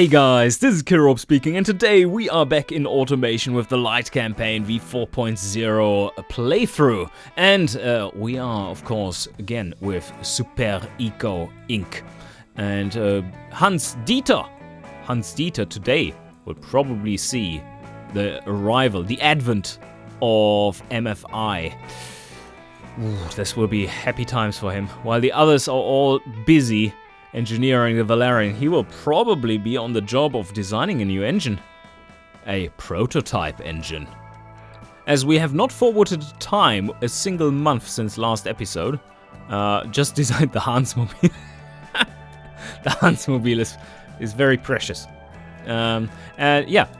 Hey guys, this is Kirop speaking, and today we are back in automation with the Lite Campaign v4.0 playthrough. And we are, of course, again with Superieco Inc. And Hans-Dieter today will probably see the arrival, the advent of MFI. Ooh, this will be happy times for him. While the others are all busy engineering the Valerian, he will probably be on the job of designing a new engine. A prototype engine. As we have not forwarded time a single month since last episode, just designed the Hansmobile. The Hansmobile is very precious.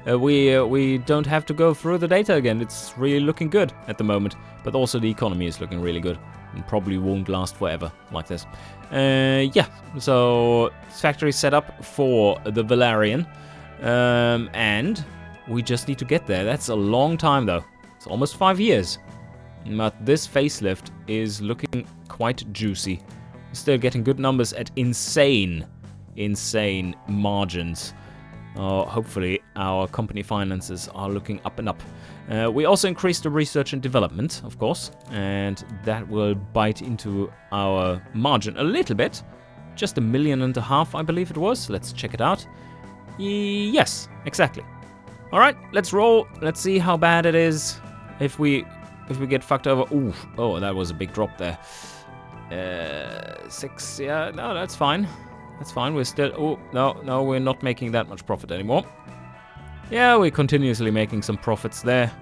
We don't have to go through the data again. It's really looking good at the moment. But also the economy is looking really good. And probably won't last forever like this. So factory set up for the Valerian. And we just need to get there. That's a long time though. It's almost 5 years. But this facelift is looking quite juicy. Still getting good numbers at insane margins. Hopefully our company finances are looking up and up. We also increased the research and development, of course, and that will bite into our margin a little bit. Just $1.5 million, I believe it was. Let's check it out. Yes, exactly. All right, let's roll. Let's see how bad it is if we get fucked over. Ooh, oh, that was a big drop there. 6. Yeah, no, that's fine. That's fine. We're still. Oh no, we're not making that much profit anymore. Yeah, we're continuously making some profits there.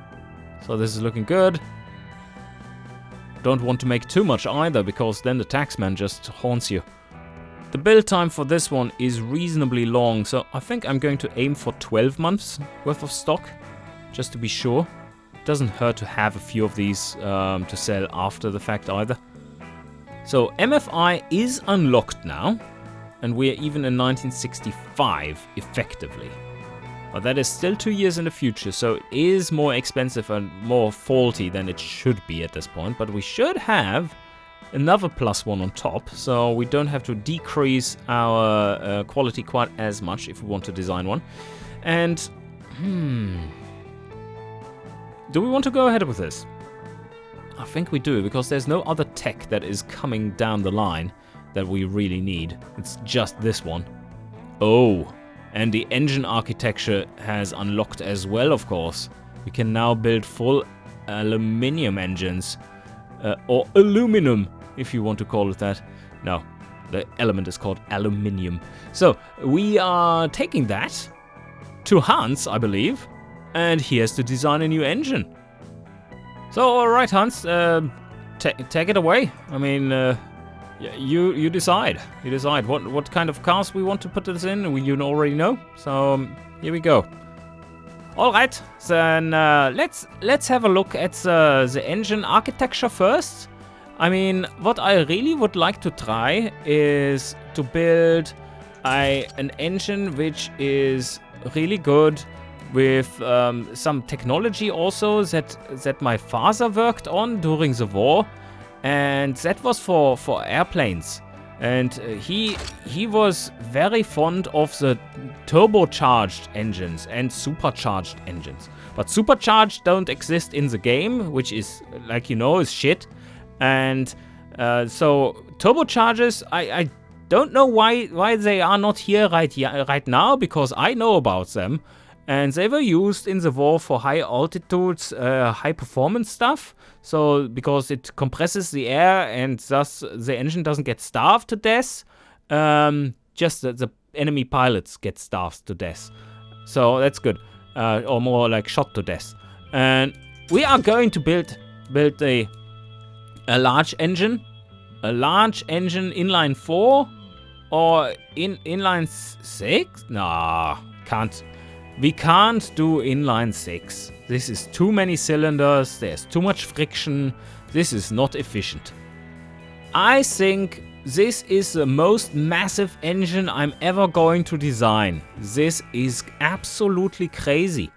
So this is looking good. Don't want to make too much either, because then the taxman just haunts you. The build time for this one is reasonably long, so I think I'm going to aim for 12 months worth of stock, just to be sure. It doesn't hurt to have a few of these to sell after the fact either. So MFI is unlocked now, and we're even in 1965 effectively. But that is still 2 years in the future, so it is more expensive and more faulty than it should be at this point. But we should have another +1 on top, so we don't have to decrease our quality quite as much if we want to design one. And, do we want to go ahead with this? I think we do, because there's no other tech that is coming down the line that we really need. It's just this one. Oh. And the engine architecture has unlocked as well, of course. We can now build full aluminium engines. Or aluminum, if you want to call it that. No, the element is called aluminium. So, we are taking that to Hans, I believe. And he has to design a new engine. So, alright Hans, take it away. I mean, you decide. You decide what kind of cars we want to put this in. You already know. So here we go. All right. Then let's have a look at the engine architecture first. I mean, what I really would like to try is to build an engine which is really good with some technology also that my father worked on during the war. And that was for airplanes. And he was very fond of the turbocharged engines and supercharged engines. But supercharged don't exist in the game, which is, like you know, is shit. And so turbochargers, I don't know why they are not here right now, because I know about them. And they were used in the war for high altitudes, high performance stuff. So, because it compresses the air and thus the engine doesn't get starved to death. Just the enemy pilots get starved to death. So, that's good. Or more like shot to death. And we are going to build a large engine. A large engine inline 4 or inline 6? Nah, can't. We can't do inline 6. This is too many cylinders, there's too much friction, this is not efficient. I think this is the most massive engine I'm ever going to design. This is absolutely crazy.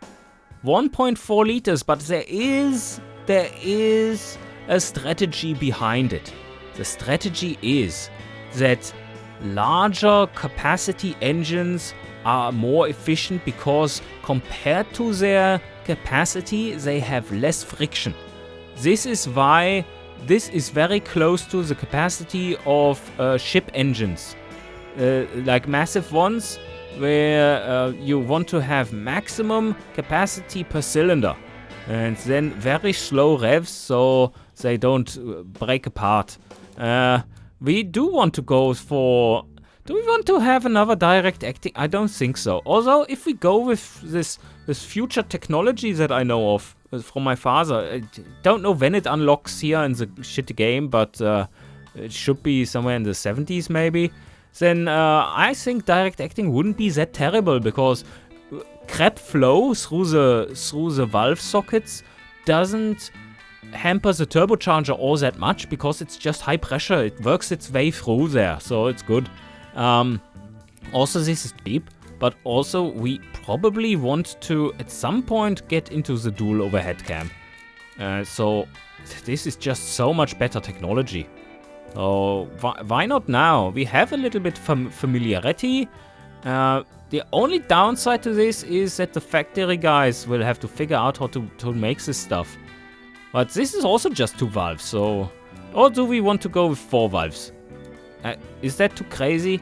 1.4 liters, but there is a strategy behind it. The strategy is that larger capacity engines are more efficient because compared to their capacity, they have less friction. This is why this is very close to the capacity of ship engines, like massive ones, where you want to have maximum capacity per cylinder, and then very slow revs so they don't break apart. We do want to go for... Do we want to have another direct acting? I don't think so. Although, if we go with this future technology that I know of from my father, I don't know when it unlocks here in the shitty game, but it should be somewhere in the 70s maybe. Then I think direct acting wouldn't be that terrible, because crap flow through the valve sockets doesn't hamper the turbocharger all that much, because it's just high pressure. It works its way through there, so it's good. Also, this is cheap, but also we probably want to at some point get into the dual overhead cam. So this is just so much better technology. So why not now? We have a little bit familiarity. The only downside to this is that the factory guys will have to figure out how to make this stuff. But this is also just 2 valves, so... Or do we want to go with 4 valves? Is that too crazy?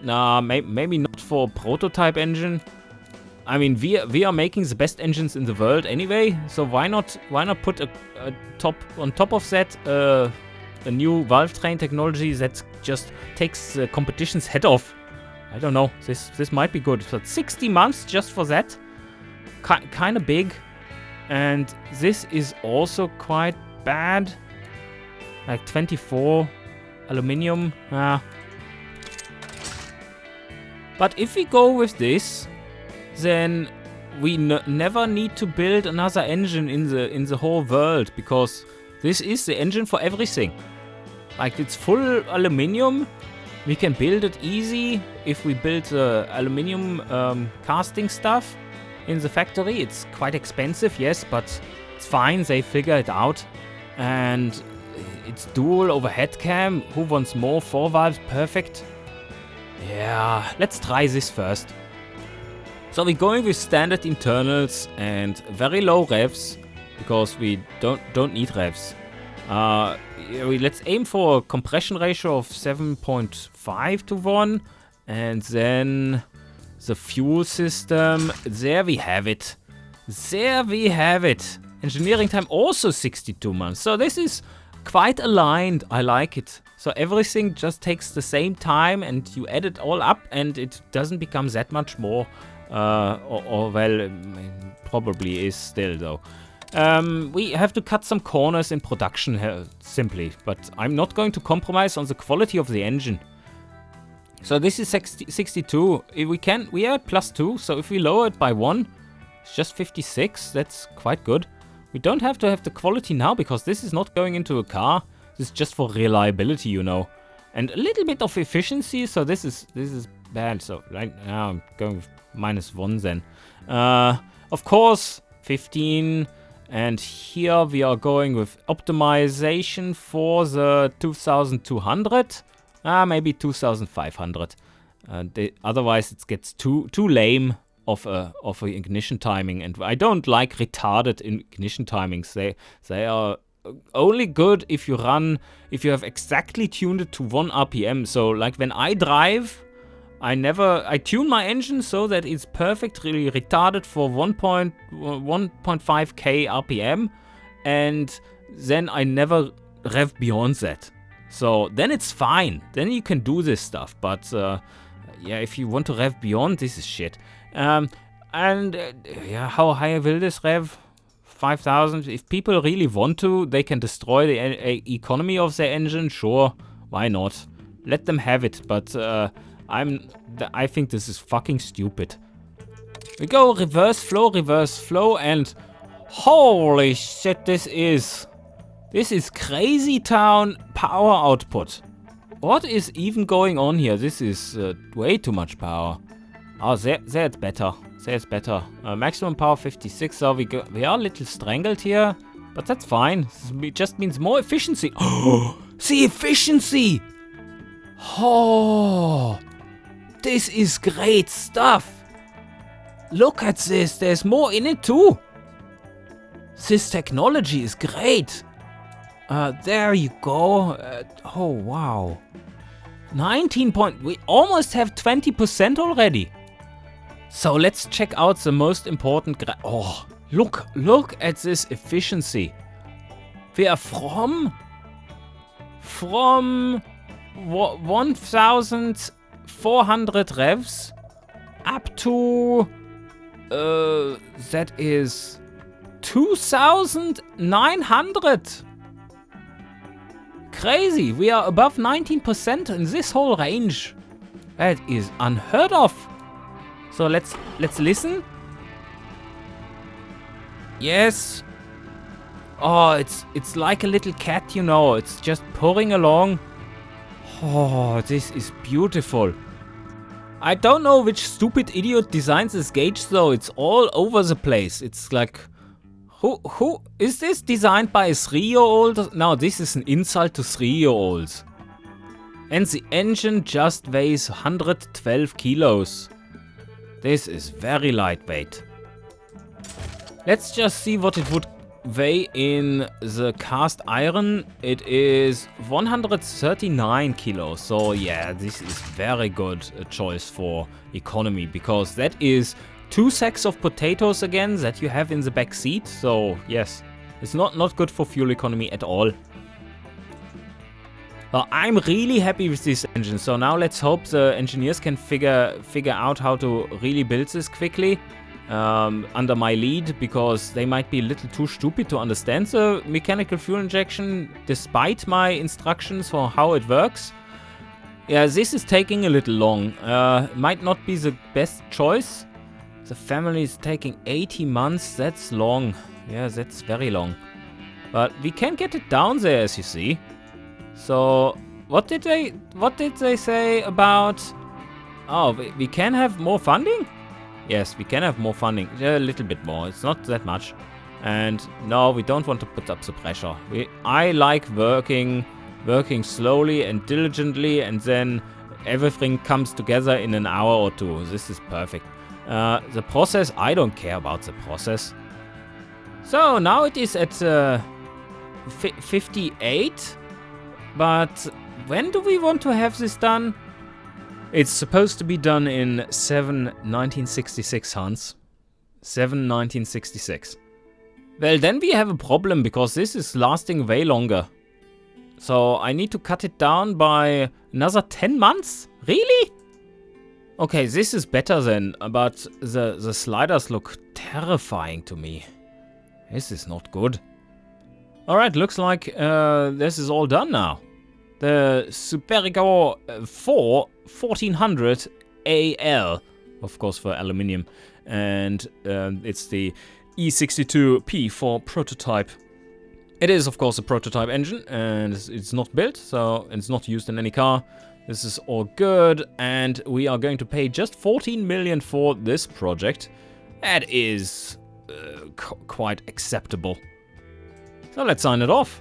Nah, maybe not for a prototype engine. I mean, we are making the best engines in the world anyway, so why not put on top of that a new valve train technology that just takes the competition's head off? I don't know. This might be good. But 60 months just for that, kind of big, and this is also quite bad. Like 24. Aluminium, But if we go with this, then we never need to build another engine in the whole world, because this is the engine for everything. Like, it's full aluminium. We can build it easy if we build aluminium casting stuff in the factory. It's quite expensive, yes, but it's fine. They figure it out. And it's dual overhead cam. Who wants more? 4 valves, perfect. Yeah, let's try this first. So we're going with standard internals and very low revs, because we don't need revs. Let's aim for a compression ratio of 7.5 to 1, and then the fuel system. There we have it. There we have it. Engineering time also 62 months. So this is quite aligned. I like it. So everything just takes the same time, and you add it all up, and it doesn't become that much more. Well, probably is still though. We have to cut some corners in production here, simply, but I'm not going to compromise on the quality of the engine. So this is 62. If we are at +2, so if we lower it by 1, it's just 56. That's quite good. We don't have to have the quality now, because this is not going into a car. This is just for reliability, you know. And a little bit of efficiency, so this is bad. So right now I'm going with -1 then. Of course, 15. And here we are going with optimization for the 2200. Maybe 2500. Otherwise it gets too lame of a ignition timing, and I don't like retarded ignition timings. They are only good if you have exactly tuned it to 1 RPM. So like when I drive, I tune my engine so that it's perfectly retarded for 1.5k RPM, and then I never rev beyond that. So then it's fine. Then you can do this stuff. But yeah, if you want to rev beyond, this is shit. Yeah, how high will this rev? 5,000. If people really want to, they can destroy the economy of their engine. Sure, why not? Let them have it. But I think this is fucking stupid. We go reverse flow, and holy shit, this is crazy town power output. What is even going on here? This is way too much power. Oh, there it's better. There's better. Maximum power 56. So we are a little strangled here, but that's fine. It just means more efficiency. Oh, the efficiency! Oh, this is great stuff. Look at this, there's more in it too. This technology is great. There you go. Oh, wow. 19 point, we almost have 20% already. So let's check out the most important, oh, look at this efficiency. We are from 1,400 revs up to, that is 2,900. Crazy, we are above 19% in this whole range. That is unheard of. So let's listen. Yes. Oh, it's like a little cat, you know. It's just purring along. Oh, this is beautiful. I don't know which stupid idiot designs this gauge though. It's all over the place. It's like, who is this designed by a 3-year-old? No, this is an insult to 3-year-olds. And the engine just weighs 112 kilos. This is very lightweight. Let's just see what it would weigh in the cast iron. It is 139 kilos. So yeah, this is very good choice for economy, because that is 2 sacks of potatoes again that you have in the back seat. So yes, it's not good for fuel economy at all. Well, I'm really happy with this engine. So now let's hope the engineers can figure out how to really build this quickly under my lead, because they might be a little too stupid to understand the mechanical fuel injection despite my instructions for how it works. Yeah, this is taking a little long. Might not be the best choice. The family is taking 80 months. That's long. Yeah, that's very long. But we can get it down there, as you see. So what did they say about? Oh, we can have more funding? Yes, we can have more funding. A little bit more. It's not that much. And no, we don't want to put up the pressure. I like working slowly and diligently, and then everything comes together in an hour or two. This is perfect. The process, I don't care about the process. So now it is at 58. But when do we want to have this done? It's supposed to be done in 1966, Hans. 1966. Well, then we have a problem, because this is lasting way longer. So I need to cut it down by another 10 months? Really? Okay, this is better then, but the sliders look terrifying to me. This is not good. Alright, looks like this is all done now. The Superieco 1400 AL, of course for aluminium, and it's the E62P for prototype. It is of course a prototype engine, and it's not built, so it's not used in any car. This is all good, and we are going to pay just 14 million for this project. That is quite acceptable. So let's sign it off.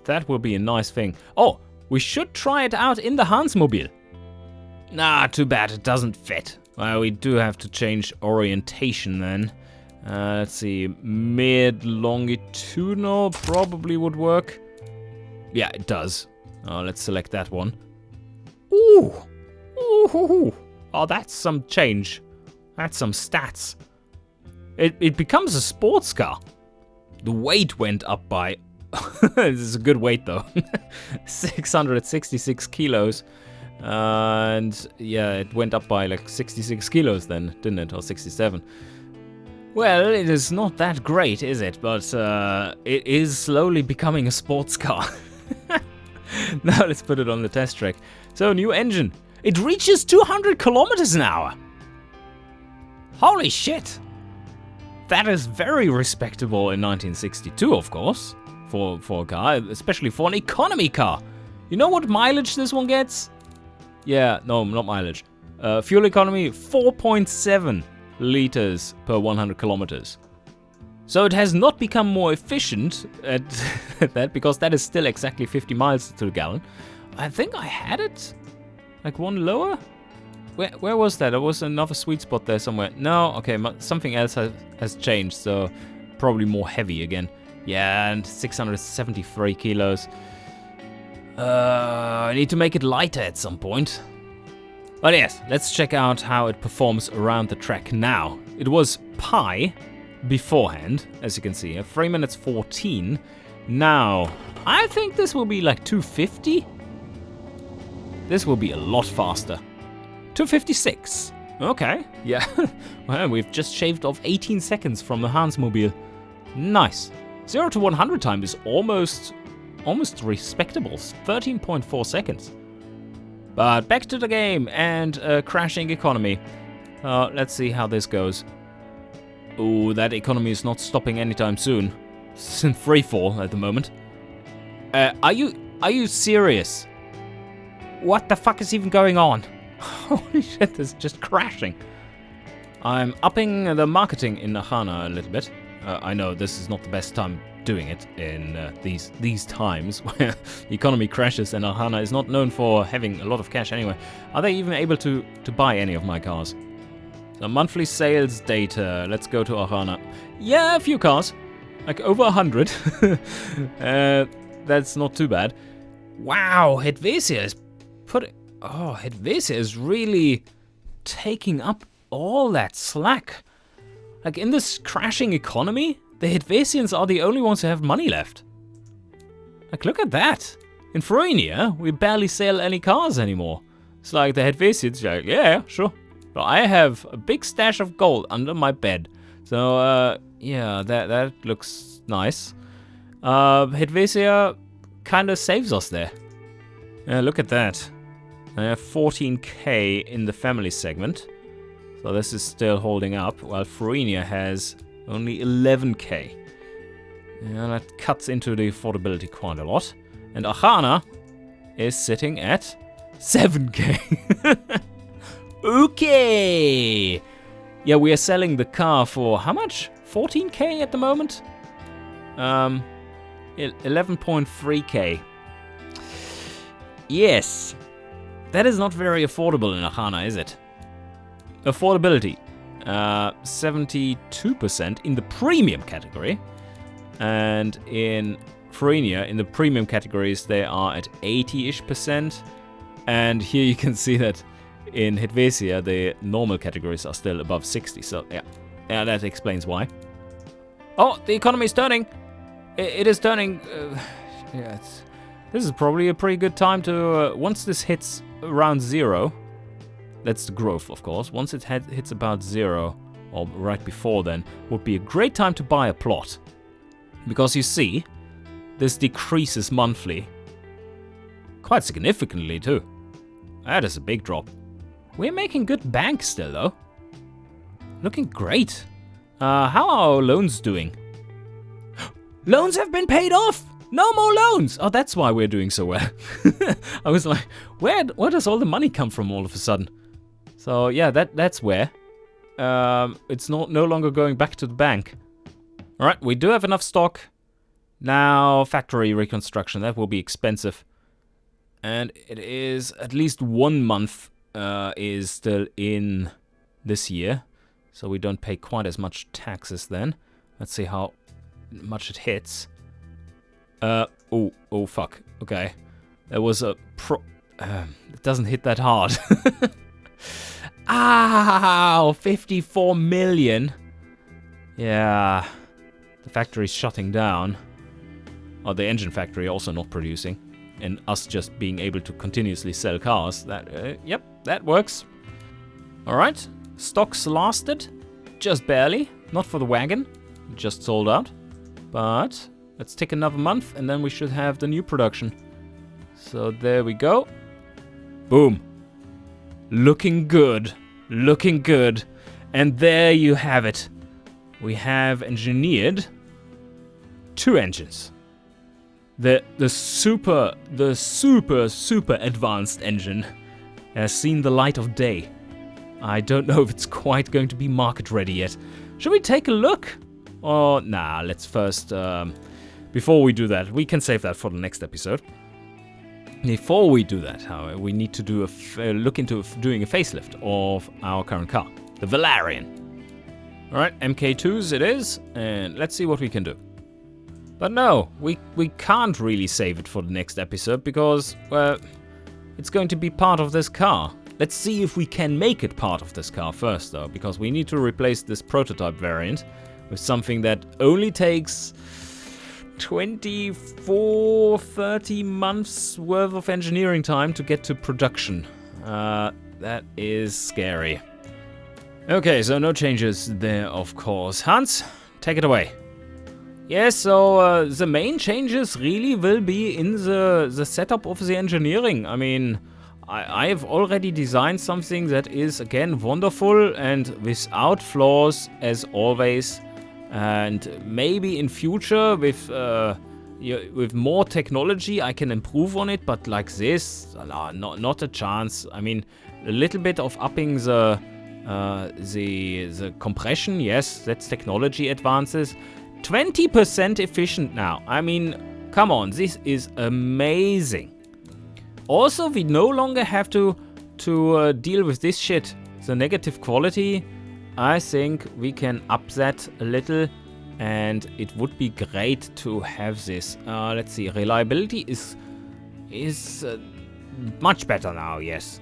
That will be a nice thing. Oh, we should try it out in the Hansmobile. Nah, too bad it doesn't fit. Well, we do have to change orientation then. Let's see, mid-longitudinal probably would work. Yeah, it does. Let's select that one. Ooh! Ooh! Oh, that's some change. That's some stats. It becomes a sports car. The weight went up by... This is a good weight though. 666 kilos. And yeah, it went up by like 66 kilos then, didn't it? Or 67. Well, it is not that great, is it? But it is slowly becoming a sports car. Now let's put it on the test track. So, new engine. It reaches 200 kilometers an hour. Holy shit. That is very respectable in 1962, of course. For a car, especially for an economy car. You know what mileage this one gets? Yeah, no, not mileage. Fuel economy, 4.7 liters per 100 kilometers. So it has not become more efficient at that, because that is still exactly 50 miles to the gallon. I think I had it Like one lower? Where was that? There was another sweet spot there somewhere. No, okay, something else has changed, so probably more heavy again. Yeah, and 673 kilos. I need to make it lighter at some point. But yes, let's check out how it performs around the track now. It was pi beforehand, as you can see. At 3 minutes 14. Now, I think this will be like 250. This will be a lot faster. 256. Okay, yeah. Well, we've just shaved off 18 seconds from the Hansmobile. Nice. 0 to 100 time is almost respectable. 13.4 seconds. But back to the game and crashing economy. Let's see how this goes. Oh, that economy is not stopping anytime soon. It's in freefall at the moment. Are you serious? What the fuck is even going on? Holy shit, this is just crashing. I'm upping the marketing in Ahana a little bit. I know this is not the best time doing it in these times where the economy crashes and Ahana is not known for having a lot of cash anyway. Are they even able to buy any of my cars? The monthly sales data. Let's go to Ahana. Yeah, a few cars. Like over 100. That's not too bad. Wow, Helvetia is really taking up all that slack. Like in this crashing economy, the Helvetians are the only ones who have money left. Like look at that. In Fruinian, we barely sell any cars anymore. It's like the Helvetians are like, yeah, sure. But I have a big stash of gold under my bed. So yeah, that looks nice. Helvetia kind of saves us there. Yeah, look at that. I have 14k in the family segment. So this is still holding up, while Fruinian has only 11k. Yeah, that cuts into the affordability quite a lot. And Ahana is sitting at 7k. Okay! Yeah, we are selling the car for how much? 14k at the moment? 11.3k. Yes. That is not very affordable in Ahana, is it? Affordability. 72% in the premium category. And in Fruinian, in the premium categories, they are at 80-ish%. And here you can see that in Helvetia, the normal categories are still above 60. So, yeah, that explains why. Oh, the economy is turning. It is turning. Yeah, this is probably a pretty good time to, once this hits around 0, that's the growth, of course. Once it hits about 0, or right before then, would be a great time to buy a plot. Because you see, this decreases monthly. Quite significantly, too. That is a big drop. We're making good bank still, though. Looking great. How are our loans doing? Loans have been paid off! No more loans! Oh, that's why we're doing so well. I was like, where does all the money come from all of a sudden? So yeah, that's where. It's no longer going back to the bank. Alright, we do have enough stock. Now, factory reconstruction, that will be expensive. And it is at least 1 month is still in this year. So we don't pay quite as much taxes then. Let's see how much it hits. Oh fuck. Okay. There was a it doesn't hit that hard. Ow! 54 million. Yeah. The factory's shutting down. Oh, the engine factory also not producing. And us just being able to continuously sell cars. Yep, that works. Alright. Stocks lasted. Just barely. Not for the wagon. Just sold out. But let's take another month and then we should have the new production. So there we go. Boom. Looking good. Looking good. And there you have it. We have engineered 2 engines. The super advanced engine has seen the light of day. I don't know if it's quite going to be market ready yet. Should we take a look? Or nah, let's first, before we do that, we can save that for the next episode. Before we do that, however, we need to do look into doing a facelift of our current car, the Valerian. Alright, MK2s it is, and let's see what we can do. But no, we can't really save it for the next episode because, well, it's going to be part of this car. Let's see if we can make it part of this car first, though, because we need to replace this prototype variant with something that only takes 24, 30 months worth of engineering time to get to production. That is scary. Okay, so no changes there, of course. Hans, take it away. Yes, so the main changes really will be in the setup of the engineering. I mean, I have already designed something that is, again, wonderful and without flaws, as always. And maybe in future, with more technology, I can improve on it. But like this, not a chance. I mean, a little bit of upping the compression, yes, that's technology advances. 20% efficient now. I mean, come on, this is amazing. Also, we no longer have to deal with this shit. The negative quality, I think we can up that a little, and it would be great to have this. Let's see, reliability is much better now, yes.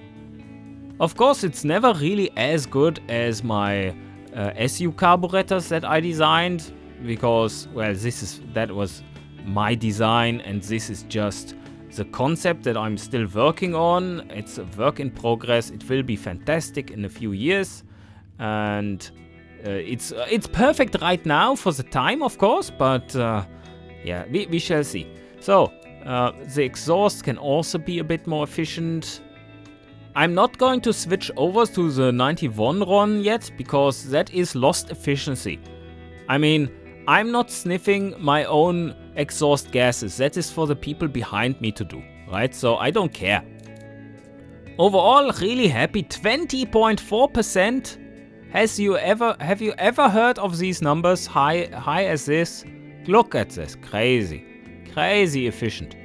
Of course, it's never really as good as my SU carburetors that I designed, because, well, that was my design, and this is just the concept that I'm still working on. It's a work in progress. It will be fantastic in a few years, and it's perfect right now for the time, of course, but yeah, we shall see. So the exhaust can also be a bit more efficient. I'm not going to switch over to the 91 RON yet, because that is lost efficiency. I mean, I'm not sniffing my own exhaust gases. That is for the people behind me to do, right? So I don't care. Overall, really happy. 20.4%. Have you ever heard of these numbers high as this? Look at this. Crazy efficient.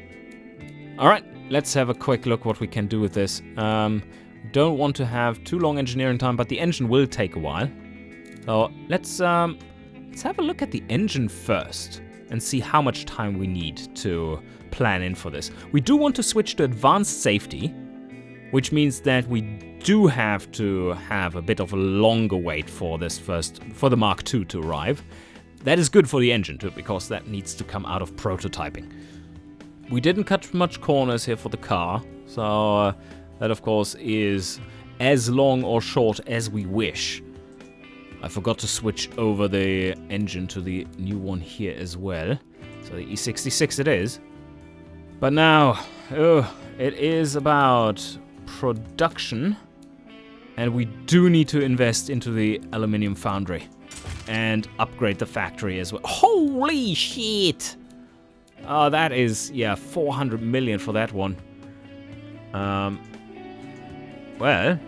All right, let's have a quick look what we can do with this. Don't want to have too long engineering time, but the engine will take a while. So let's have a look at the engine first and see how much time we need to plan in for this. We do want to switch to advanced safety, which means that we do have to have a bit of a longer wait for the Mark II to arrive. That is good for the engine too, because that needs to come out of prototyping. We didn't cut much corners here for the car, so that of course is as long or short as we wish. I forgot to switch over the engine to the new one here as well. So the E66 it is. But now, it is about production. And we do need to invest into the aluminium foundry. And upgrade the factory as well. Holy shit! Oh, that is, yeah, 400 million for that one. Well,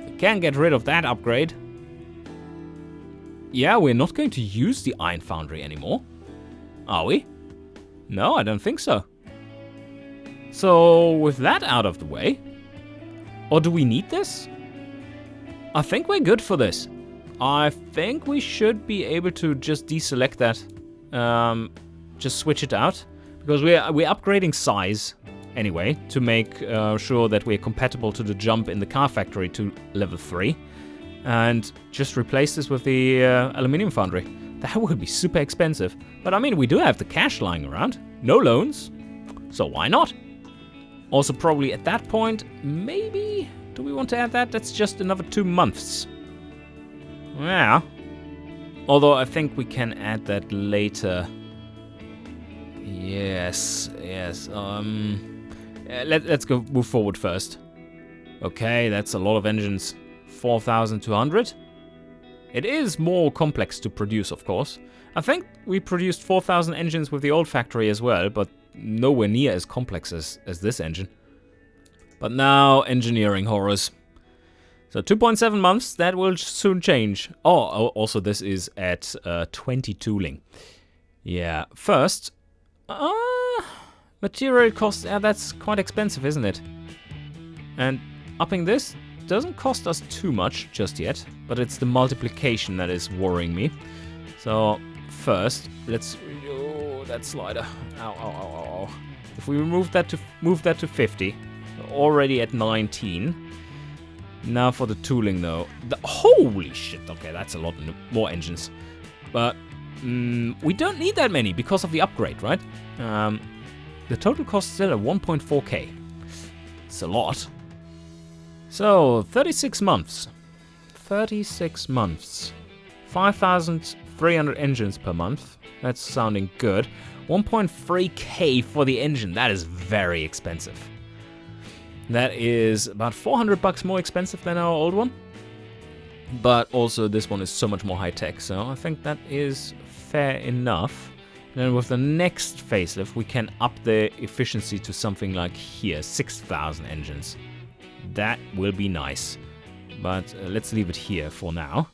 we can't get rid of that upgrade. Yeah, we're not going to use the iron foundry anymore. Are we? No, I don't think so. So, with that out of the way... Or do we need this? I think we're good for this. I think we should be able to just deselect that. Just switch it out. Because we're upgrading size anyway, to make sure that we're compatible to the jump in the car factory to level 3. And just replace this with the aluminium foundry. That would be super expensive. But I mean, we do have the cash lying around. No loans. So why not? Also, probably at that point, maybe... Do we want to add that? That's just another 2 months. Yeah. Although I think we can add that later. Yes. Let's go move forward first. Okay, that's a lot of engines. 4,200. It is more complex to produce, of course. I think we produced 4,000 engines with the old factory as well, but nowhere near as complex as this engine. But now, engineering horrors. So 2.7 months, that will soon change. Oh, also this is at 20 tooling. Yeah, first, Material costs, yeah, that's quite expensive, isn't it? And upping this doesn't cost us too much just yet, but it's the multiplication that is worrying me. So first, let's that slider. Ow, ow, ow, ow, ow. If we move that to 50, already at 19. Now for the tooling though. Holy shit! Okay, that's a lot more engines, but we don't need that many because of the upgrade, right? The total cost is still at 1.4k. It's a lot. So 36 months. 36 months. 5,300 engines per month. That's sounding good. 1.3k for the engine. That is very expensive. That is about 400 bucks more expensive than our old one. But also this one is so much more high tech. So I think that is fair enough. Then with the next facelift, we can up the efficiency to something like here, 6,000 engines. That will be nice. But let's leave it here for now.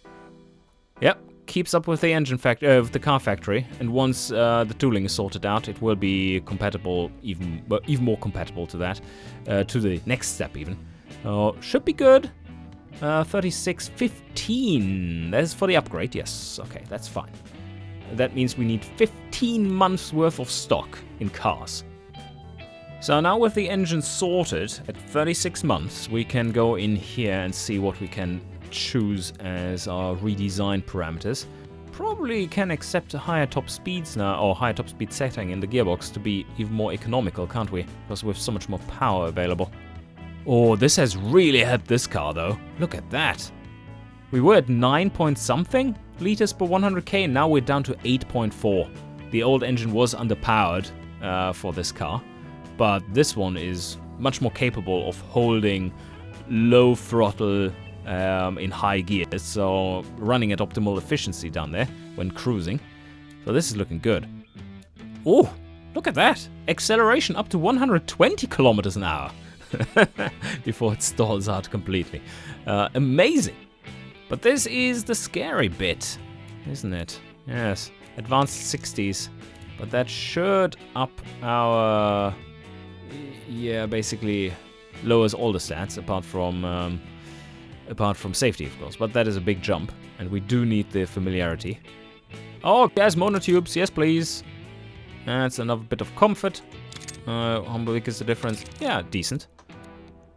Yep, keeps up with the engine with the car factory. And once the tooling is sorted out, it will be compatible, even more compatible to that, to the next step even. Should be good. 36.15. That is for the upgrade. Yes, okay, that's fine. That means we need 15 months worth of stock in cars. So now with the engine sorted at 36 months, we can go in here and see what we can choose as our redesign parameters. Probably can accept higher top speeds now, or higher top speed setting in the gearbox to be even more economical, can't we? Because we have so much more power available. Oh, this has really helped this car though. Look at that. We were at 9 point something liters per 100k, and now we're down to 8.4. The old engine was underpowered for this car, but this one is much more capable of holding low throttle in high gears, so running at optimal efficiency down there when cruising. So this is looking good. Oh, look at that! Acceleration up to 120 kilometers an hour before it stalls out completely. Amazing! But this is the scary bit, isn't it? Yes, advanced 60s. But that should up our... yeah, basically lowers all the stats apart from safety, of course. But that is a big jump, and we do need the familiarity. Oh, gas monotubes, yes please. That's another bit of comfort. How big is the difference? Yeah, decent.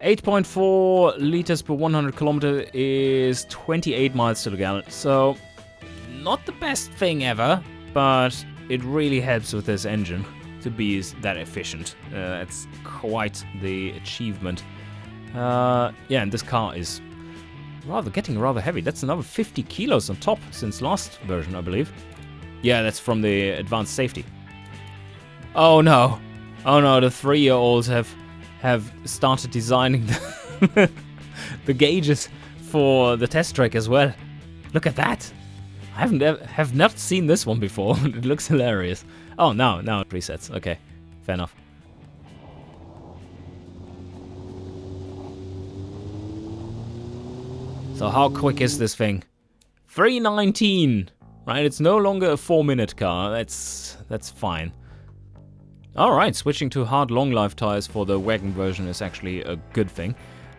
8.4 liters per 100 kilometer is 28 miles to the gallon. So, not the best thing ever, but it really helps with this engine to be that efficient. It's quite the achievement. Yeah, and this car is getting rather heavy. That's another 50 kilos on top since last version, I believe. Yeah, that's from the advanced safety. Oh no. Oh no, the 3-year-olds have started designing the gauges for the test track as well. Look at that. I have not seen this one before. It looks hilarious. Oh, now presets. Okay, fair enough. So how quick is this thing? 3:19. Right, it's no longer a 4-minute car. That's fine. Alright, switching to hard long life tires for the wagon version is actually a good thing.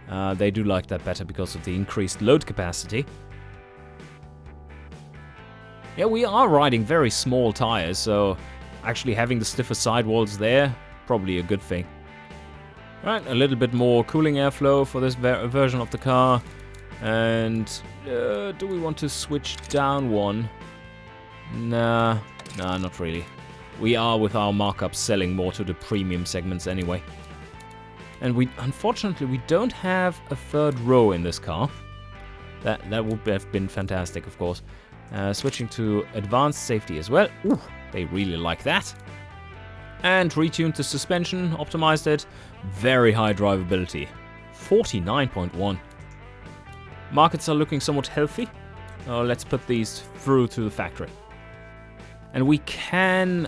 They do like that better because of the increased load capacity. Yeah, we are riding very small tires, so actually having the stiffer sidewalls there, probably a good thing. Right, a little bit more cooling airflow for this version of the car. And do we want to switch down one? Nah, not really. We are, with our markups, selling more to the premium segments anyway. And unfortunately, we don't have a third row in this car. That would have been fantastic, of course. Switching to advanced safety as well. Ooh, they really like that. And retuned the suspension, optimized it. Very high drivability. 49.1. Markets are looking somewhat healthy. Let's put these through to the factory. And we can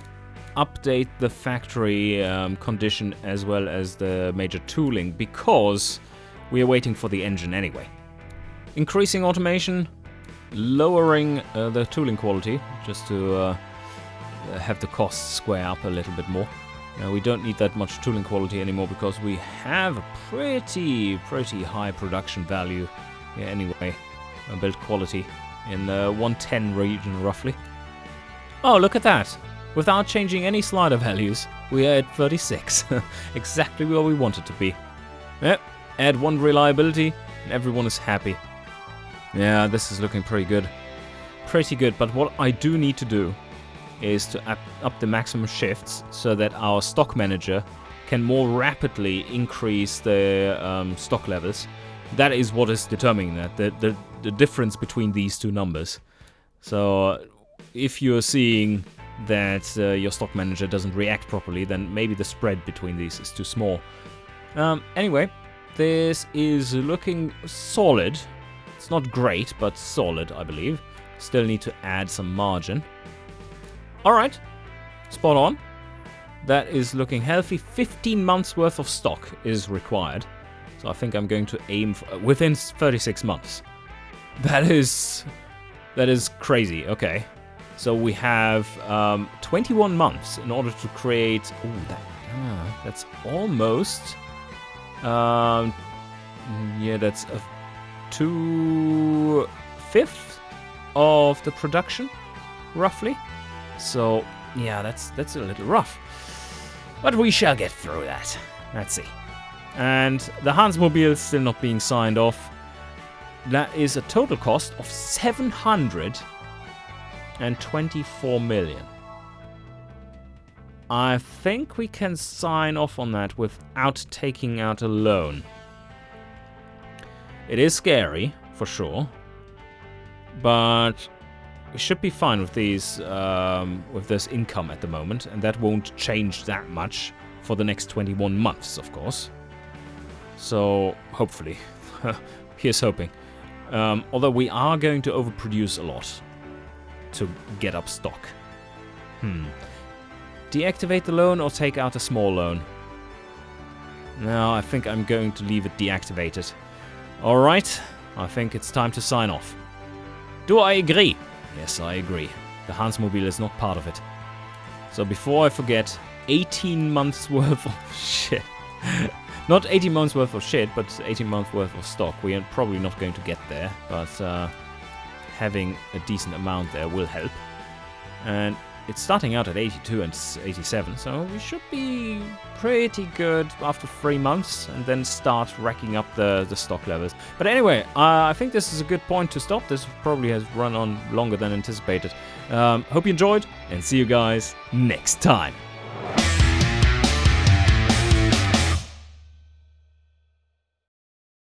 update the factory condition as well as the major tooling because we are waiting for the engine anyway. Increasing automation, lowering the tooling quality just to have the costs square up a little bit more. We don't need that much tooling quality anymore because we have a pretty high production value anyway. Build quality in the 110 region roughly. Oh, look at that. Without changing any slider values, we are at 36. Exactly where we want it to be. Yep, add 1 reliability and everyone is happy. Yeah, this is looking pretty good. Pretty good, but what I do need to do is to up the maximum shifts so that our stock manager can more rapidly increase the stock levels. That is what is determining that, the difference between these two numbers. So if you're seeing that your stock manager doesn't react properly, then maybe the spread between these is too small. Anyway, this is looking solid. It's not great, but solid, I believe. Still need to add some margin. Alright, spot on. That is looking healthy. 15 months worth of stock is required. So I think I'm going to aim for, within 36 months. That is crazy. Okay. So we have 21 months in order to create... Ooh, that's almost... yeah, that's a 2/5 of the production, roughly. So, yeah, that's a little rough. But we shall get through that. Let's see. And the Hansmobile is still not being signed off. That is a total cost of 724 million. I think we can sign off on that without taking out a loan. It is scary, for sure. But we should be fine with these, with this income at the moment, and that won't change that much for the next 21 months, of course. So, hopefully. Here's hoping. Although we are going to overproduce a lot to get up stock. Deactivate the loan or take out a small loan? No, I think I'm going to leave it deactivated. Alright, I think it's time to sign off. Do I agree? Yes, I agree. The Hansmobile is not part of it. So before I forget, 18 months worth of shit. Not 18 months worth of shit, but 18 months worth of stock. We are probably not going to get there, but having a decent amount there will help. And it's starting out at 82 and 87, so we should be pretty good after 3 months and then start racking up the stock levels. But anyway, I think this is a good point to stop. This probably has run on longer than anticipated. Hope you enjoyed, and see you guys next time.